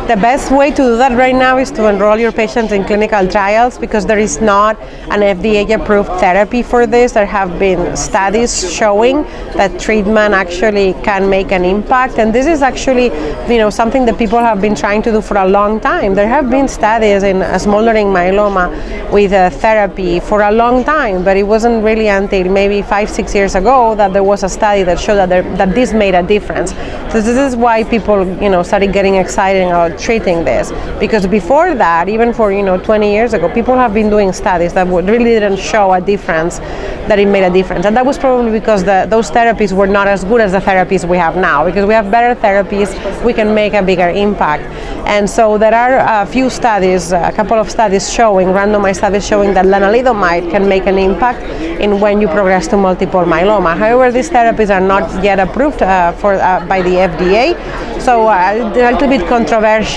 The best way to do that right now is to enroll your patients in clinical trials, because there is not an FDA-approved therapy for this. There have been studies showing that treatment actually can make an impact, and this is actually, something that people have been trying to do for a long time. There have been studies in smoldering myeloma with therapy for a long time, but it wasn't really until maybe 5-6 years ago that there was a study that showed that this made a difference. So this is why people, started getting excited about treating this, because before that, even for 20 years ago, people have been doing studies that really didn't show a difference, that it made a difference, and that was probably because those therapies were not as good as the therapies we have now. Because we have better therapies, we can make a bigger impact. And so there are a few studies, a couple of studies showing, randomized studies showing that lenalidomide can make an impact in when you progress to multiple myeloma. However, these therapies are not yet approved by the FDA, so a little bit controversial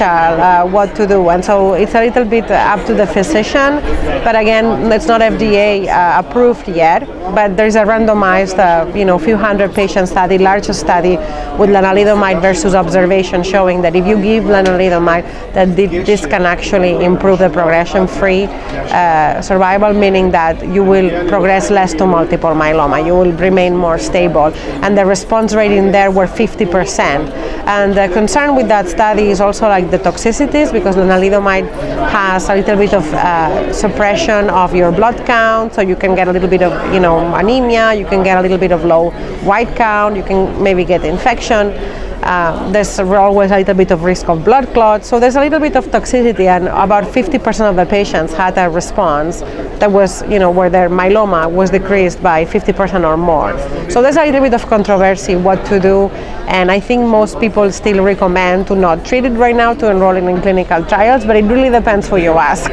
what to do, and so it's a little bit up to the physician. But again, it's not FDA approved yet. But there's a randomized, few hundred patient study, large study with lenalidomide versus observation, showing that if you give lenalidomide, that this can actually improve the progression-free survival, meaning that you will progress less to multiple myeloma. You will remain more stable, and the response rate in there were 50%. And the concern with that study is also like the toxicities, because lenalidomide has a little bit of suppression of your blood count, so you can get a little bit of anemia, you can get a little bit of low white count, you can maybe get infection. There's always a little bit of risk of blood clots, so there's a little bit of toxicity, and about 50% of the patients had a response that was, where their myeloma was decreased by 50% or more. So there's a little bit of controversy what to do, and I think most people still recommend to not treat it right now, to enroll in clinical trials, but it really depends who you ask.